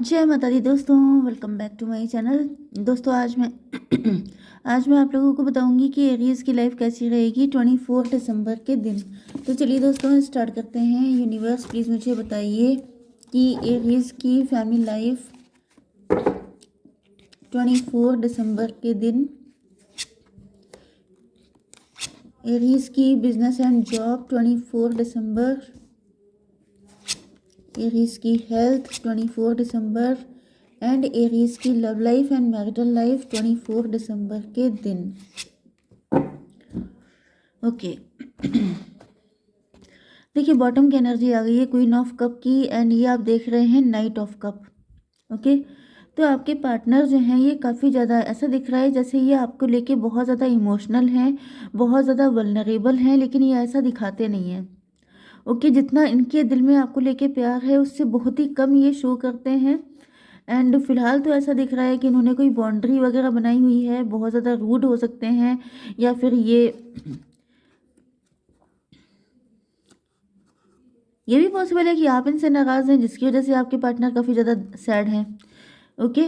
जय माता दी दोस्तों, welcome back to my channel. दोस्तों आज मैं आज मैं आप लोगों को बताऊंगी कि एरीज की लाइफ कैसी रहेगी 24 दिसंबर के दिन। तो चलिए दोस्तों स्टार्ट करते हैं। यूनिवर्स प्लीज़ मुझे बताइए कि एरीज की फैमिली लाइफ 24 दिसंबर के दिन, एरीज की business and job 24 December, Aries की हेल्थ 24 दिसंबर एंड एरीज की love life and marital life 24 दिसंबर के दिन। ओके देखिए बॉटम की एनर्जी आ गई है क्वीन ऑफ कप की एंड ये आप देख रहे हैं नाइट ऑफ कप। ओके तो आपके पार्टनर जो हैं ये काफ़ी ज़्यादा ऐसा दिख रहा है जैसे ये आपको लेके बहुत ज़्यादा इमोशनल हैं, बहुत ज़्यादा वल्नरेबल हैं, लेकिन ये ऐसा दिखाते नहीं हैं। ओके जितना इनके दिल में आपको लेके प्यार है उससे बहुत ही कम ये शो करते हैं। एंड फिलहाल तो ऐसा दिख रहा है कि इन्होंने कोई बाउंड्री वगैरह बनाई हुई है, बहुत ज़्यादा रूड हो सकते हैं, या फिर ये भी पॉसिबल है कि आप इनसे नाराज़ हैं जिसकी वजह से आपके पार्टनर काफ़ी ज़्यादा सैड हैं। ओके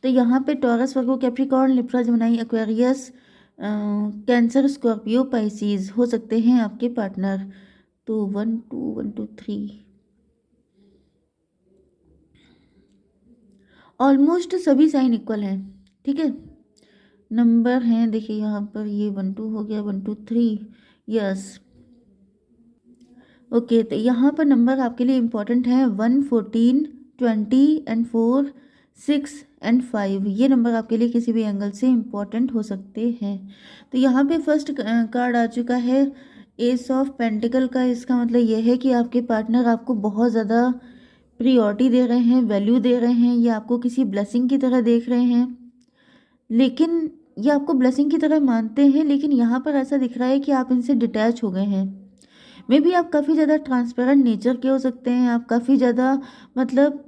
तो यहाँ पे Taurus, Virgo, Capricorn, Libra, Gemini, Aquarius, Cancer, Scorpio, Pisces हो सकते हैं आपके पार्टनर। तो 1 2 1 2 3 ऑलमोस्ट सभी साइन इक्वल हैं। ठीक है नंबर हैं, देखिए यहाँ पर ये 1 2 हो गया, 1 2 3, यस। ओके तो यहाँ पर नंबर आपके लिए इम्पोर्टेंट है 1 14 20 एंड 4 6 एंड 5। ये नंबर आपके लिए किसी भी एंगल से इम्पोर्टेंट हो सकते हैं। तो यहाँ पे फर्स्ट कार्ड आ चुका है एस ऑफ पेंटिकल का। इसका मतलब यह है कि आपके पार्टनर आपको बहुत ज़्यादा प्रियोरिटी दे रहे हैं, वैल्यू दे रहे हैं, ये आपको किसी ब्लेसिंग की तरह देख रहे हैं, लेकिन ये आपको ब्लेसिंग की तरह मानते हैं, लेकिन यहाँ पर ऐसा दिख रहा है कि आप इनसे डिटैच हो गए हैं। मे बी आप काफ़ी ज़्यादा ट्रांसपेरेंट नेचर के हो सकते हैं, आप काफ़ी ज़्यादा मतलब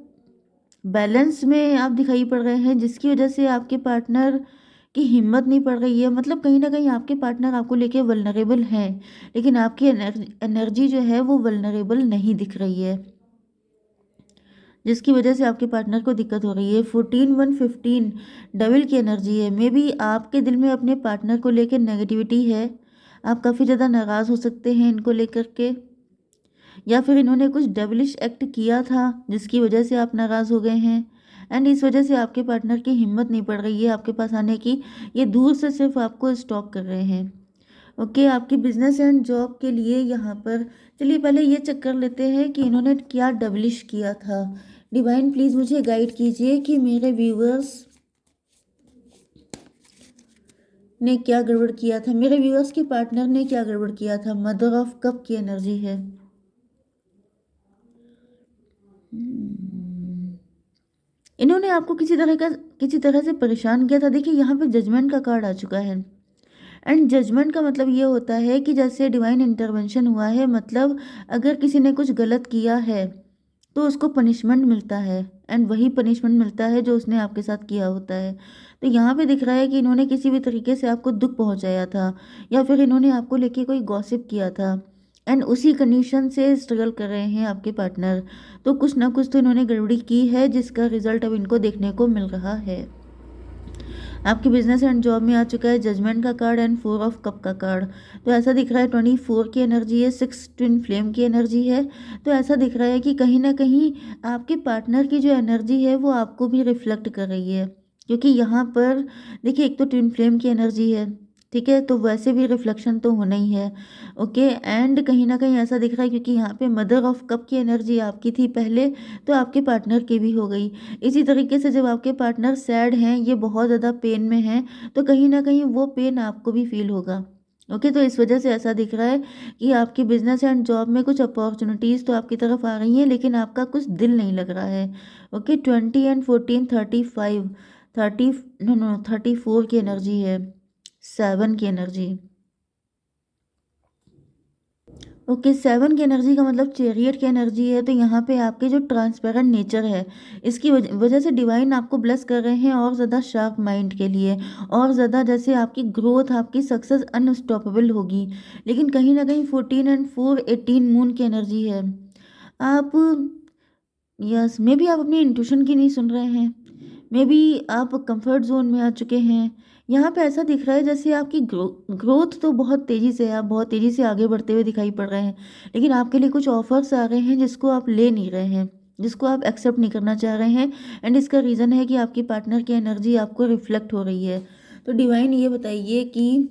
बैलेंस में आप दिखाई पड़ रहे हैं, जिसकी वजह से आपके पार्टनर की हिम्मत नहीं पड़ रही है। मतलब कहीं ना कहीं आपके पार्टनर आपको लेके वल्नरेबल हैं, लेकिन आपकी एनर्जी जो है वो वल्नरेबल नहीं दिख रही है, जिसकी वजह से आपके पार्टनर को दिक्कत हो रही है। 14 1 15 डबल की एनर्जी है। मे बी आपके दिल में अपने पार्टनर को लेकर नेगेटिविटी है, आप काफ़ी ज़्यादा नाराज़ हो सकते हैं इनको लेकर के, या फिर इन्होंने कुछ डेविलिश एक्ट किया था जिसकी वजह से आप नाराज़ हो गए हैं। एंड इस वजह से आपके पार्टनर की हिम्मत नहीं पड़ रही है आपके पास आने की, ये दूर से सिर्फ आपको स्टॉप कर रहे हैं। ओके आपकी बिजनेस एंड जॉब के लिए यहाँ पर चलिए पहले ये चेक कर लेते हैं कि इन्होंने क्या डेविलिश किया था। डिवाइन प्लीज़ मुझे गाइड कीजिए कि मेरे व्यूअर्स ने क्या गड़बड़ किया था, मेरे व्यूअर्स के पार्टनर ने क्या गड़बड़ किया था। मदर ऑफ कप की एनर्जी है। इन्होंने आपको किसी तरह से परेशान किया था। देखिए यहाँ पे जजमेंट का कार्ड आ चुका है, एंड जजमेंट का मतलब ये होता है कि जैसे डिवाइन इंटरवेंशन हुआ है, मतलब अगर किसी ने कुछ गलत किया है तो उसको पनिशमेंट मिलता है, एंड वही पनिशमेंट मिलता है जो उसने आपके साथ किया होता है। तो यहाँ पे दिख रहा है कि इन्होंने किसी भी तरीके से आपको दुख पहुँचाया था, या फिर इन्होंने आपको लेके कोई गॉसिप किया था, एंड उसी कंडीशन से स्ट्रगल कर रहे हैं आपके पार्टनर। तो कुछ ना कुछ तो इन्होंने गड़बड़ी की है जिसका रिजल्ट अब इनको देखने को मिल रहा है। आपके बिजनेस एंड जॉब में आ चुका है जजमेंट का कार्ड एंड 4 ऑफ कप का कार्ड। तो ऐसा दिख रहा है 24 की एनर्जी है, 6 ट्विन फ्लेम की एनर्जी है। तो ऐसा दिख रहा है कि कहीं ना कहीं आपके पार्टनर की जो एनर्जी है वो आपको भी रिफ्लेक्ट कर रही है, क्योंकि यहाँ पर देखिए एक तो ट्विन फ्लेम की एनर्जी है, ठीक है, तो वैसे भी रिफ्लेक्शन तो होना ही है। ओके एंड कहीं ना कहीं ऐसा दिख रहा है क्योंकि यहाँ पे मदर ऑफ कप की एनर्जी आपकी थी पहले, तो आपके पार्टनर की भी हो गई। इसी तरीके से जब आपके पार्टनर सैड हैं, ये बहुत ज़्यादा पेन में हैं, तो कहीं ना कहीं वो पेन आपको भी फील होगा। ओके तो इस वजह से ऐसा दिख रहा है कि आपकी बिजनेस एंड जॉब में कुछ अपॉर्चुनिटीज़ तो आपकी तरफ आ रही हैं, लेकिन आपका कुछ दिल नहीं लग रहा है। ओके 20 एंड 14 35 30 नो नो 34 की एनर्जी है, 7 की एनर्जी। ओके 7 की एनर्जी का मतलब चेरियट की एनर्जी है। तो यहाँ पे आपके जो ट्रांसपेरेंट नेचर है इसकी वजह से डिवाइन आपको ब्लेस कर रहे हैं और ज़्यादा शार्प माइंड के लिए, और ज़्यादा जैसे आपकी ग्रोथ, आपकी सक्सेस अनस्टॉपेबल होगी। लेकिन कहीं ना कहीं 14 एंड 4 18 मून की एनर्जी है। आप यस, मे बी आप अपनी इंट्यूशन की नहीं सुन रहे हैं। मे बी आप कंफर्ट ज़ोन में आ चुके हैं। यहाँ पे ऐसा दिख रहा है जैसे आपकी ग्रोथ तो बहुत तेज़ी से है, आप बहुत तेज़ी से आगे बढ़ते हुए दिखाई पड़ रहे हैं। लेकिन आपके लिए कुछ ऑफ़र्स आ रहे हैं जिसको आप ले नहीं रहे हैं, जिसको आप एक्सेप्ट नहीं करना चाह रहे हैं। एंड इसका रीज़न है कि आपकी पार्टनर की एनर्जी आपको रिफ्लेक्ट हो रही है। तो डिवाइन ये बताइए कि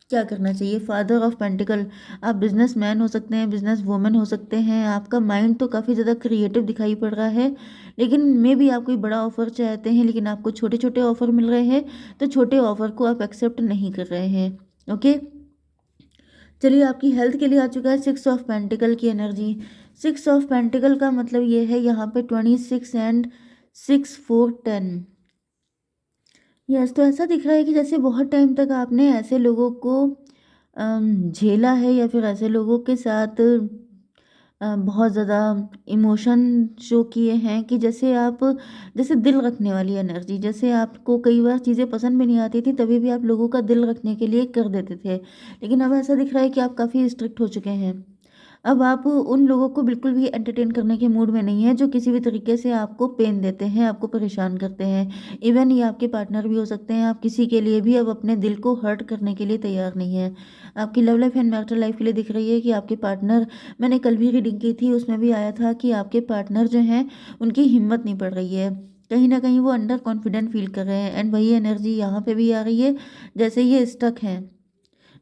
क्या करना चाहिए। फादर ऑफ पेंटिकल, आप बिजनेसमैन हो सकते हैं, बिजनेस वुमन हो सकते हैं। आपका माइंड तो काफ़ी ज़्यादा क्रिएटिव दिखाई पड़ रहा है, लेकिन मे बी आप कोई बड़ा ऑफर चाहते हैं, लेकिन आपको छोटे छोटे ऑफर मिल रहे हैं, तो छोटे ऑफर को आप एक्सेप्ट नहीं कर रहे हैं। ओके, चलिए आपकी हेल्थ के लिए आ चुका है 6 ऑफ पेंटिकल की एनर्जी। 6 ऑफ पेंटिकल का मतलब ये है यहाँ पे 26 एंड 6 4 10। यस, तो ऐसा दिख रहा है कि जैसे बहुत टाइम तक आपने ऐसे लोगों को झेला है, या फिर ऐसे लोगों के साथ बहुत ज़्यादा इमोशन शो किए हैं कि जैसे आप, जैसे दिल रखने वाली एनर्जी, जैसे आपको कई बार चीज़ें पसंद भी नहीं आती थी, तभी भी आप लोगों का दिल रखने के लिए कर देते थे। लेकिन अब ऐसा दिख रहा है कि आप काफ़ी स्ट्रिक्ट हो चुके हैं। अब आप उन लोगों को बिल्कुल भी एंटरटेन करने के मूड में नहीं है जो किसी भी तरीके से आपको पेन देते हैं, आपको परेशान करते हैं। इवन ये आपके पार्टनर भी हो सकते हैं। आप किसी के लिए भी अब अपने दिल को हर्ट करने के लिए तैयार नहीं है। आपकी love life and marital life के लिए दिख रही है कि आपके पार्टनर, मैंने कल भी रीडिंग की थी, उसमें भी आया था कि आपके पार्टनर जो हैं उनकी हिम्मत नहीं पड़ रही है। कहीं ना कहीं वो अंडर कॉन्फिडेंट फील कर रहे हैं। एंड वही एनर्जी यहाँ पे भी आ रही है, जैसे ये स्टक हैं।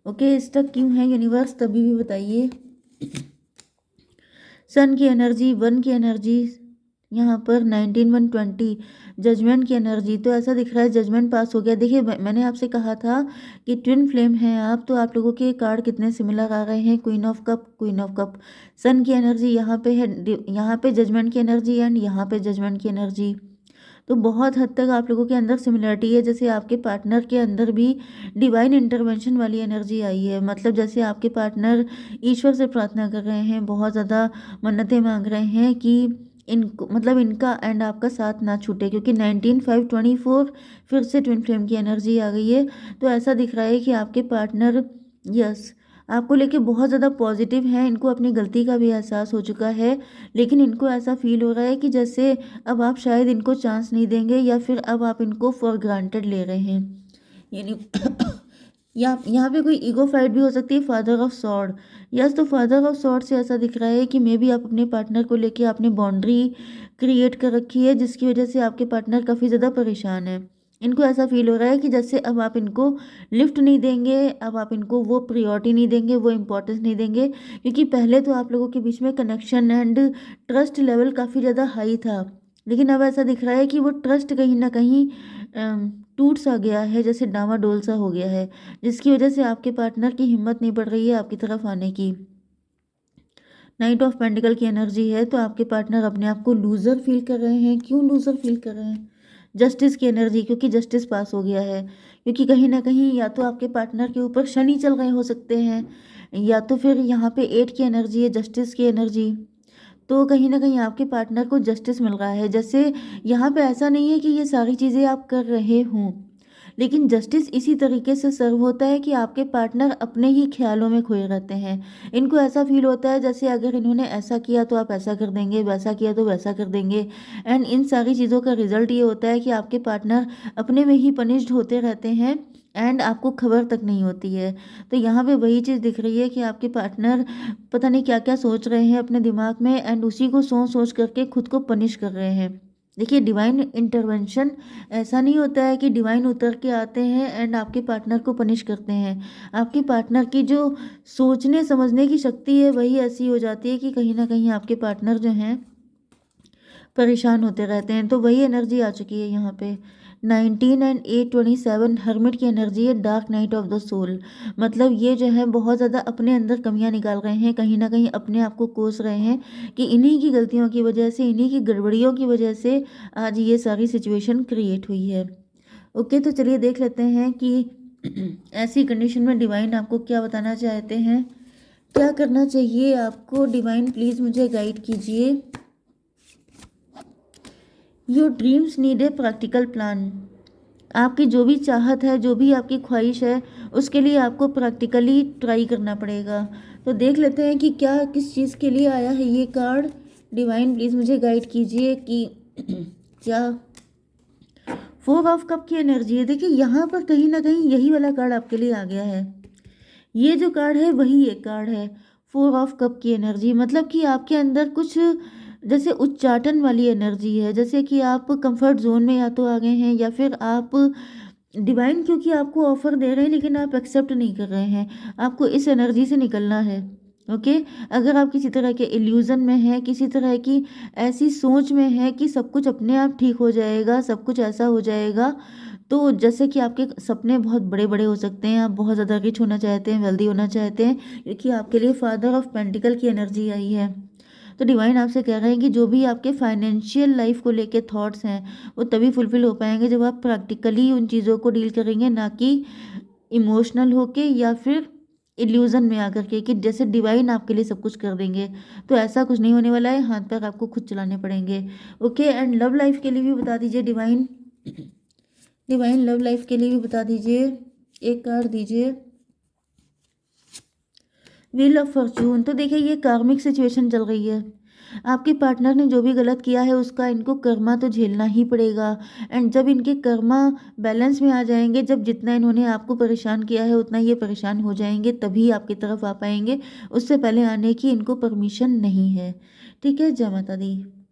ओके, स्टक क्यों है यूनिवर्स, तभी भी बताइए। सन की एनर्जी, वन की एनर्जी, यहाँ पर 19 1 20, जजमेंट की एनर्जी। तो ऐसा दिख रहा है जजमेंट पास हो गया। देखिए मैंने आपसे कहा था कि ट्विन फ्लेम हैं आप, तो आप लोगों के कार्ड कितने सिमिलर आ रहे हैं। Queen of cup, queen of cup, sun की एनर्जी यहाँ पे है, यहाँ पे जजमेंट की एनर्जी, एंड यहाँ पे जजमेंट की एनर्जी। तो बहुत हद तक आप लोगों के अंदर सिमिलरिटी है। जैसे आपके पार्टनर के अंदर भी डिवाइन इंटरवेंशन वाली एनर्जी आई है। मतलब जैसे आपके पार्टनर ईश्वर से प्रार्थना कर रहे हैं, बहुत ज़्यादा मन्नतें मांग रहे हैं कि इनको, मतलब इनका एंड आपका साथ ना छूटे, क्योंकि 19 5 24 फिर से ट्विन फ्लेम की एनर्जी आ गई है। तो ऐसा दिख रहा है कि आपके पार्टनर, यस, आपको लेके बहुत ज़्यादा पॉजिटिव हैं। इनको अपनी गलती का भी एहसास हो चुका है, लेकिन इनको ऐसा फील हो रहा है कि जैसे अब आप शायद इनको चांस नहीं देंगे, या फिर अब आप इनको फॉर ग्रांटेड ले रहे हैं। यानी यहाँ पे कोई ईगो फाइट भी हो सकती है। फादर ऑफ सॉर्ड, यस, तो फादर ऑफ सॉर्ड से ऐसा दिख रहा है कि मे बी आप अपने पार्टनर को लेके आपने बाउंड्री क्रिएट कर रखी है, जिसकी वजह से आपके पार्टनर काफ़ी ज़्यादा परेशान है। इनको ऐसा फील हो रहा है कि जैसे अब आप इनको लिफ्ट नहीं देंगे, अब आप इनको वो प्रियोरिटी नहीं देंगे, वो इम्पोर्टेंस नहीं देंगे, क्योंकि पहले तो आप लोगों के बीच में कनेक्शन एंड ट्रस्ट लेवल काफ़ी ज़्यादा हाई था। लेकिन अब ऐसा दिख रहा है कि वो ट्रस्ट कहीं ना कहीं टूट सा गया है, जैसे डामाडोल सा हो गया है, जिसकी वजह से आपके पार्टनर की हिम्मत नहीं बढ़ रही है आपकी तरफ आने की। नाइट ऑफ पेंटिकल की एनर्जी है, तो आपके पार्टनर अपने आप को लूज़र फील कर रहे हैं। क्यों लूज़र फील कर रहे हैं? जस्टिस की एनर्जी, क्योंकि जस्टिस पास हो गया है। क्योंकि कहीं ना कहीं या तो आपके पार्टनर के ऊपर शनि चल रहे हो सकते हैं, या तो फिर यहाँ पे 8 की एनर्जी है, जस्टिस की एनर्जी। तो कहीं ना कहीं आपके पार्टनर को जस्टिस मिल रहा है। जैसे यहाँ पे ऐसा नहीं है कि ये सारी चीज़ें आप कर रहे हों, लेकिन जस्टिस इसी तरीके से सर्व होता है कि आपके पार्टनर अपने ही ख्यालों में खोए रहते हैं। इनको ऐसा फील होता है जैसे अगर इन्होंने ऐसा किया तो आप ऐसा कर देंगे, वैसा किया तो वैसा कर देंगे। एंड इन सारी चीज़ों का रिजल्ट ये होता है कि आपके पार्टनर अपने में ही पनिश्ड होते रहते हैं, एंड आपको खबर तक नहीं होती है। तो यहाँ पे वही चीज़ दिख रही है कि आपके पार्टनर पता नहीं क्या क्या सोच रहे हैं अपने दिमाग में, एंड उसी को सोच सोच करके खुद को पनिश कर रहे हैं। देखिए डिवाइन इंटरवेंशन ऐसा नहीं होता है कि डिवाइन उतर के आते हैं एंड आपके पार्टनर को पनिश करते हैं। आपके पार्टनर की जो सोचने समझने की शक्ति है वही ऐसी हो जाती है कि कहीं ना कहीं आपके पार्टनर जो हैं परेशान होते रहते हैं। तो वही एनर्जी आ चुकी है यहाँ पे। 19 एंड 8 27 हर्मिट की एनर्जी है, dark night of the soul. मतलब ये जो है बहुत ज़्यादा अपने अंदर कमियां निकाल रहे हैं, कहीं ना कहीं अपने आप को कोस रहे हैं कि इन्हीं की गलतियों की वजह से, इन्हीं की गड़बड़ियों की वजह से आज ये सारी सिचुएशन क्रिएट हुई है। ओके, तो चलिए देख लेते हैं कि ऐसी कंडीशन में डिवाइन आपको क्या बताना चाहते हैं, क्या करना चाहिए आपको। डिवाइन प्लीज़ मुझे गाइड कीजिए। Your dreams need a practical plan. आपकी जो भी चाहत है, जो भी आपकी ख्वाहिश है, उसके लिए आपको प्रैक्टिकली ट्राई करना पड़ेगा। तो देख लेते हैं कि क्या किस चीज़ के लिए आया है ये कार्ड। डिवाइन प्लीज़ मुझे गाइड कीजिए कि क्या 4 ऑफ कप की एनर्जी है। देखिए यहाँ पर कहीं ना कहीं यही वाला कार्ड आपके लिए आ गया है। ये जो कार्ड है वही एक कार्ड है। 4 ऑफ कप की एनर्जी मतलब कि आपके अंदर कुछ जैसे उच्चाटन वाली एनर्जी है, जैसे कि आप कंफर्ट जोन में या तो आ गए हैं, या फिर आप डिवाइन क्योंकि आपको ऑफर दे रहे हैं लेकिन आप एक्सेप्ट नहीं कर रहे हैं। आपको इस एनर्जी से निकलना है। ओके, अगर आप किसी तरह के इल्यूज़न में हैं, किसी तरह की ऐसी सोच में है कि सब कुछ अपने आप ठीक हो जाएगा, सब कुछ ऐसा हो जाएगा, तो जैसे कि आपके सपने बहुत बड़े बड़े हो सकते हैं, आप बहुत ज़्यादा रिच होना चाहते हैं, वेल्दी होना चाहते हैं, क्योंकि आपके लिए फादर ऑफ पेंटिकल की एनर्जी आई है। तो डिवाइन आपसे कह रहे हैं कि जो भी आपके फाइनेंशियल लाइफ को लेके थॉट्स हैं वो तभी फुलफिल हो पाएंगे जब आप प्रैक्टिकली उन चीज़ों को डील करेंगे, ना कि इमोशनल होके या फिर इल्यूज़न में आकर के कि जैसे डिवाइन आपके लिए सब कुछ कर देंगे। तो ऐसा कुछ नहीं होने वाला है, हाथ पैर आपको खुद चलाने पड़ेंगे। ओके, एंड लव लाइफ के लिए भी बता दीजिए डिवाइन। डिवाइन लव लाइफ के लिए भी बता दीजिए, एक कार्ड दीजिए। Wheel of Fortune. तो देखिए ये कार्मिक सिचुएशन चल रही है। आपके पार्टनर ने जो भी गलत किया है उसका इनको कर्मा तो झेलना ही पड़ेगा। एंड जब इनके कर्मा बैलेंस में आ जाएंगे, जब जितना इन्होंने आपको परेशान किया है उतना ये परेशान हो जाएंगे, तभी आपकी तरफ आ पाएंगे। उससे पहले आने की इनको परमिशन नहीं है। ठीक है, जय माता दी।